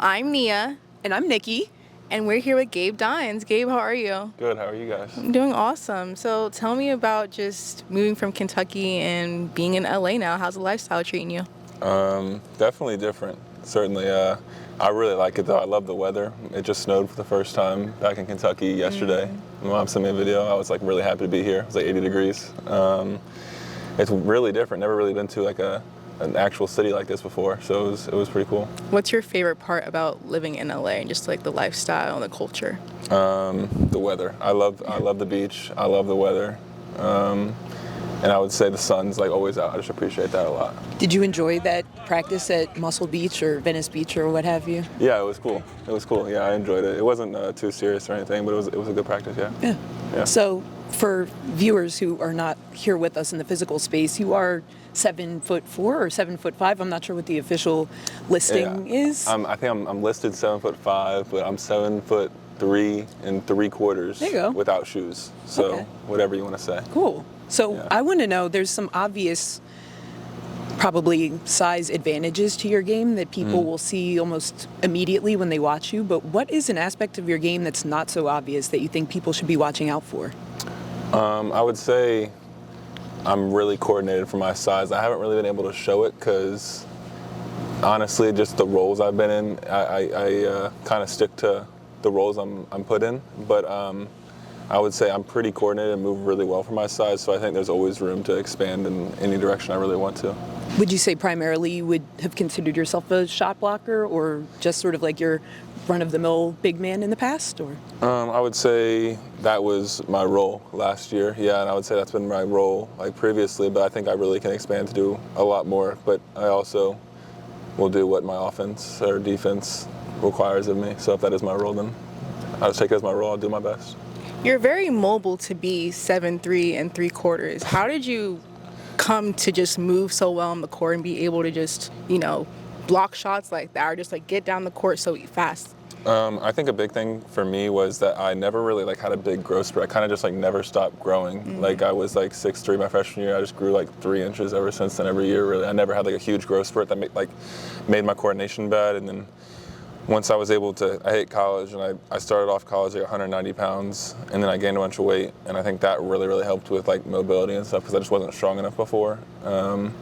I'm Nia. And I'm Nikki. And we're here with Gabe Dynes. Gabe, how are you? Good, how are you guys? I'm doing awesome. So tell me about just moving from Kentucky and being in LA now. How's the lifestyle treating you? Definitely different. Certainly, I really like it though. I love the weather. It just snowed for the first time back in Kentucky yesterday. My mom sent me a video. I was like really happy to be here. It was like 80 degrees. It's really different. Never really been to like an actual city like this before, so it was pretty cool. What's your favorite part about living in LA and just like the lifestyle and the culture? The weather. I love the beach. I love the weather. And I would say the sun's like always out. I just appreciate that a lot. Did you enjoy that practice at Muscle Beach or Venice Beach or what have you? Yeah, it was cool. It was cool. Yeah, I enjoyed it. It wasn't too serious or anything, but it was a good practice. Yeah. So for viewers who are not here with us in the physical space, you are 7'4" or 7'5". I'm not sure what the official listing is. I think I'm listed 7'5", but I'm 7'3" and 3/4. There you go. Without shoes. So whatever you want to say. Cool. So I want to know, there's some obvious probably size advantages to your game that people will see almost immediately when they watch you, but what is an aspect of your game that's not so obvious that you think people should be watching out for? I would say I'm really coordinated for my size. I haven't really been able to show it because honestly, just the roles I've been in, I kind of stick to the roles I'm put in, but I would say I'm pretty coordinated and move really well for my size, so I think there's always room to expand in any direction I really want to. Would you say primarily you would have considered yourself a shot blocker or just sort of like your run-of-the-mill big man in the past? Or I would say that was my role last year, and I would say that's been my role like previously, but I think I really can expand to do a lot more, but I also will do what my offense or defense requires of me, so if that is my role, then I'll take it as my role. I'll do my best. You're very mobile to be 7'3" and 3/4. How did you come to just move so well on the court and be able to just, block shots like that or just like get down the court so fast? I think a big thing for me was that I never really like had a big growth spurt. I kind of just like never stopped growing. Like I was like 6'3" my freshman year. I just grew like 3 inches ever since then. Every year, really. I never had like a huge growth spurt that made my coordination bad. And then once I was able to, I hit college and I started off college at 190 pounds, and then I gained a bunch of weight, and I think that really helped with like mobility and stuff because I just wasn't strong enough before. And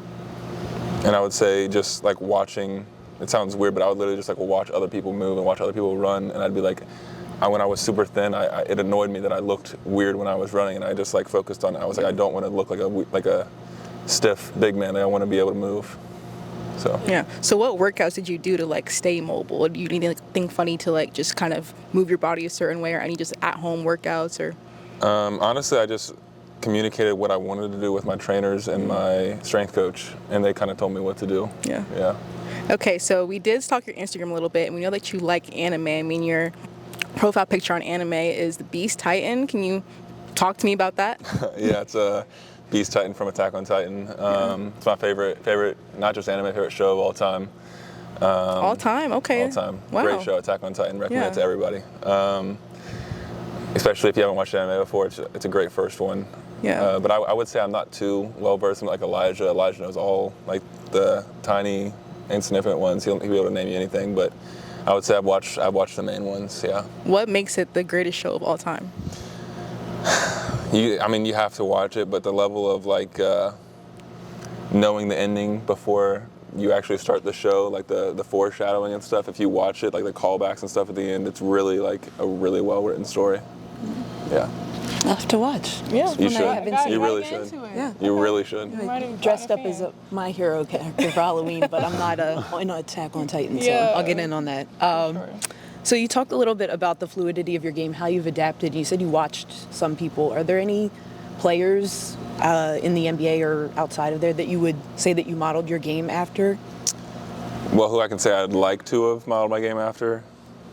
I would say just like watching. It sounds weird, but I would literally just like watch other people move and watch other people run, and I'd be like, when I was super thin, it annoyed me that I looked weird when I was running, and I just like focused on it. I was like, I don't want to look like a stiff big man. I want to be able to move. So So what workouts did you do to like stay mobile? Do you need anything funny to like just kind of move your body a certain way, or any just at-home workouts? Or honestly, I just communicated what I wanted to do with my trainers and my strength coach, and they kind of told me what to do. Yeah. Okay, so we did stalk your Instagram a little bit, and we know that you like anime. I mean, your profile picture on anime is the Beast Titan. Can you talk to me about that? Yeah, it's a Beast Titan from Attack on Titan. It's my favorite, not just anime, favorite show of all time. All time, okay. All time. Wow. Great show, Attack on Titan. Recommend it to everybody. Especially if you haven't watched anime before, it's a great first one. Yeah. But I would say I'm not too well versed in like Elijah. Elijah knows all like the tiny, insignificant ones. He'll be able to name you anything, but I would say I've watched the main ones. Yeah. What makes it the greatest show of all time? You have to watch it, but the level of like knowing the ending before you actually start the show, like the foreshadowing and stuff. If you watch it, like the callbacks and stuff at the end, it's really like a really well written story. Yeah. I'll have to watch. Yeah, you should. You really should. Yeah. You really should. I'm dressed up as my hero character for Halloween, but I'm not an Attack on Titan, so I'll get in on that. So you talked a little bit about the fluidity of your game, how you've adapted. You said you watched some people. Are there any players in the NBA or outside of there that you would say that you modeled your game after? Well, who I can say I'd like to have modeled my game after?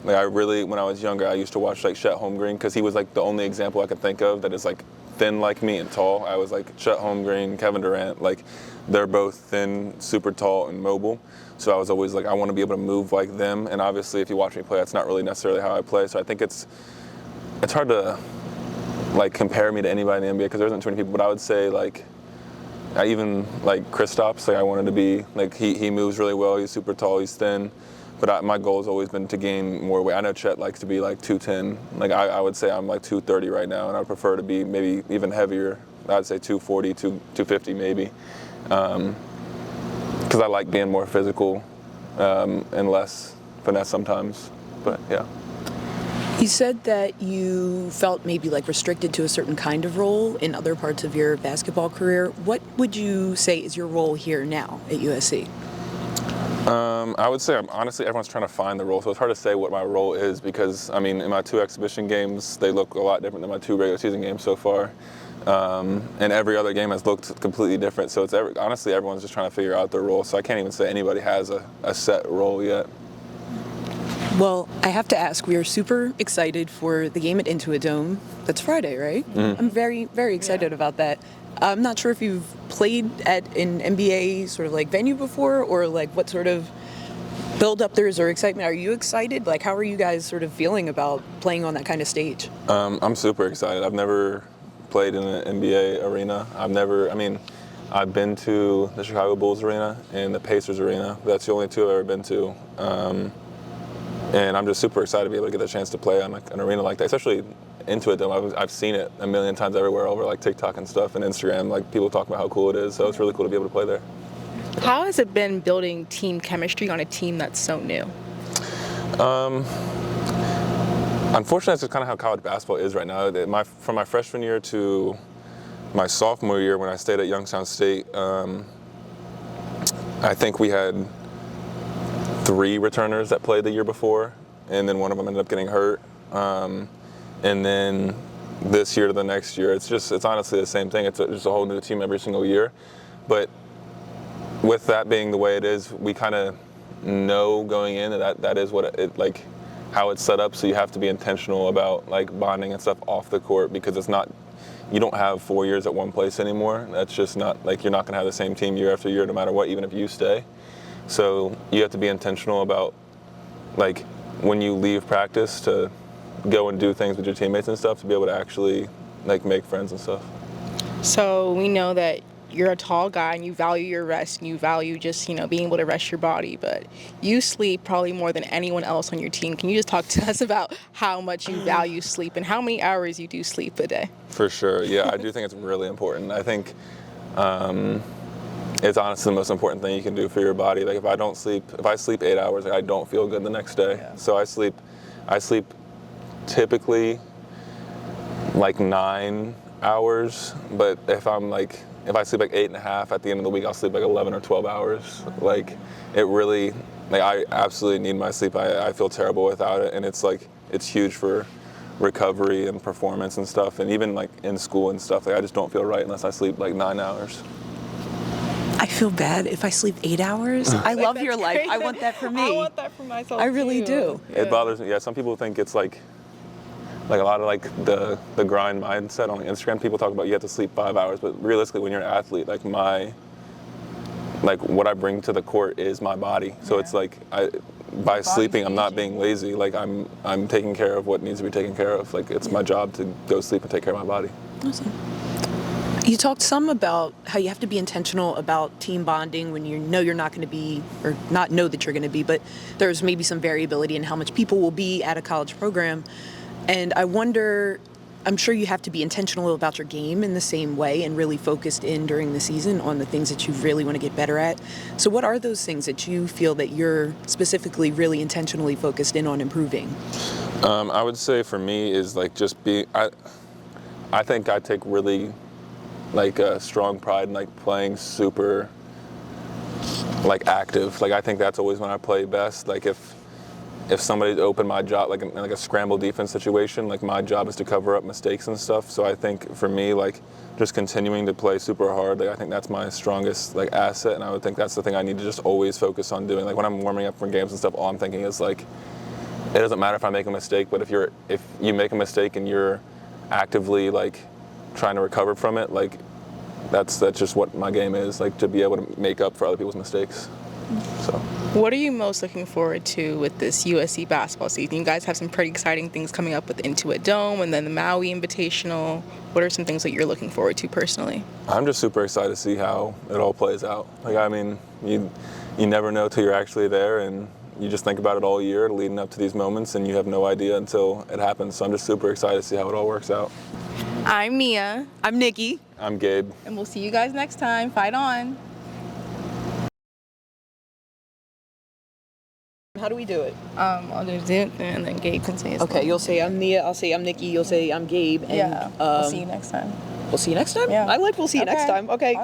Like when I was younger, I used to watch like Chet Holmgren because he was like the only example I could think of that is like thin like me and tall. I was like Chet Holmgren, Kevin Durant, like they're both thin, super tall, and mobile. So I was always like, I want to be able to move like them. And obviously, if you watch me play, that's not really necessarily how I play. So I think it's hard to like compare me to anybody in the NBA because there isn't too many people. But I would say like I even like Kristaps, like I wanted to be like he moves really well. He's super tall. He's thin. but my goal has always been to gain more weight. I know Chet likes to be like 210. Like I would say I'm like 230 right now, and I prefer to be maybe even heavier. I'd say 240, 250 maybe, because I like being more physical and less finesse sometimes. But yeah. You said that you felt maybe like restricted to a certain kind of role in other parts of your basketball career. What would you say is your role here now at USC? I would say, honestly, everyone's trying to find the role, so it's hard to say what my role is because, I mean, in my 2 exhibition games, they look a lot different than my 2 regular season games so far. And every other game has looked completely different, so it's honestly, everyone's just trying to figure out their role, so I can't even say anybody has a set role yet. Well, I have to ask, we are super excited for the game at Intuit Dome. That's Friday, right? Mm-hmm. I'm very, very excited about that. I'm not sure if you've played at an NBA sort of like venue before, or like what sort of build up there is or excitement. Are you excited? Like, how are you guys sort of feeling about playing on that kind of stage? I'm super excited. I've never played in an NBA arena. I've been to the Chicago Bulls arena and the Pacers arena. That's the only 2 I've ever been to. And I'm just super excited to be able to get the chance to play on like an arena like that, especially Intuit Dome. I've seen it a million times everywhere over like TikTok and stuff and Instagram, like people talk about how cool it is. So it's really cool to be able to play there. How has it been building team chemistry on a team that's so new? Unfortunately, that's kind of how college basketball is right now. From my freshman year to my sophomore year when I stayed at Youngstown State, I think we had 3 returners that played the year before, and then one of them ended up getting hurt. And then this year to the next year, it's honestly the same thing. It's just a whole new team every single year. But with that being the way it is, we kind of know going in that is what it like how it's set up. So you have to be intentional about like bonding and stuff off the court, because it's not, you don't have 4 years at one place anymore. That's just not like, you're not going to have the same team year after year no matter what, even if you stay. So you have to be intentional about like when you leave practice to go and do things with your teammates and stuff, to be able to actually like make friends and stuff. So we know that you're a tall guy and you value your rest and you value just, being able to rest your body, but you sleep probably more than anyone else on your team. Can you just talk to us about how much you value sleep and how many hours you do sleep a day? For sure. Yeah, I do think it's really important. I think it's honestly the most important thing you can do for your body. Like if I sleep 8 hours, like I don't feel good the next day. Yeah. So I sleep typically like 9 hours, but if I sleep like 8.5 at the end of the week, I'll sleep like 11 or 12 hours. Like it really, like I absolutely need my sleep. I feel terrible without it, and it's huge for recovery and performance and stuff, and even like in school and stuff. Like I just don't feel right unless I sleep like 9 hours. I feel bad if I sleep 8 hours. I love your life. I want that for me. I want that for myself. I really do. It bothers me. Yeah, some people think it's like a lot of like the grind mindset on Instagram. People talk about you have to sleep 5 hours, but realistically, when you're an athlete, like what I bring to the court is my body. So it's like by sleeping, I'm not being lazy. Like I'm taking care of what needs to be taken care of. Like it's my job to go sleep and take care of my body. Awesome. You talked some about how you have to be intentional about team bonding when you know you're not going to be, or not know that you're going to be, but there's maybe some variability in how much people will be at a college program. And I wonder, I'm sure you have to be intentional about your game in the same way and really focused in during the season on the things that you really want to get better at. So what are those things that you feel that you're specifically really intentionally focused in on improving? I would say for me is like just being, I think I take really like a strong pride in like playing super like active. Like I think that's always when I play best. Like if somebody's open, my job, like in like a scramble defense situation, like my job is to cover up mistakes and stuff. So I think for me, like just continuing to play super hard, like I think that's my strongest like asset, and I would think that's the thing I need to just always focus on doing. Like when I'm warming up for games and stuff, all I'm thinking is like, it doesn't matter if I make a mistake, but if you make a mistake and you're actively like trying to recover from it, like that's just what my game is, like to be able to make up for other people's mistakes. So what are you most looking forward to with this USC basketball season? You guys have some pretty exciting things coming up with Intuit Dome and then the Maui Invitational. What are some things that you're looking forward to personally? I'm just super excited to see how it all plays out. Like I mean, you never know till you're actually there, and you just think about it all year leading up to these moments, and you have no idea until it happens. So I'm just super excited to see how it all works out. I'm Mia. I'm Nikki. I'm Gabe. And we'll see you guys next time. Fight on. How do we do it? I'll just do it, and then Gabe can say his Okay, name. you'll say I'm Mia, I'll say I'm Nikki, you'll say I'm Gabe. And, Yeah. We'll see you next time. We'll see you next time? Yeah. I like we'll see you next Okay. time. Okay. Awesome.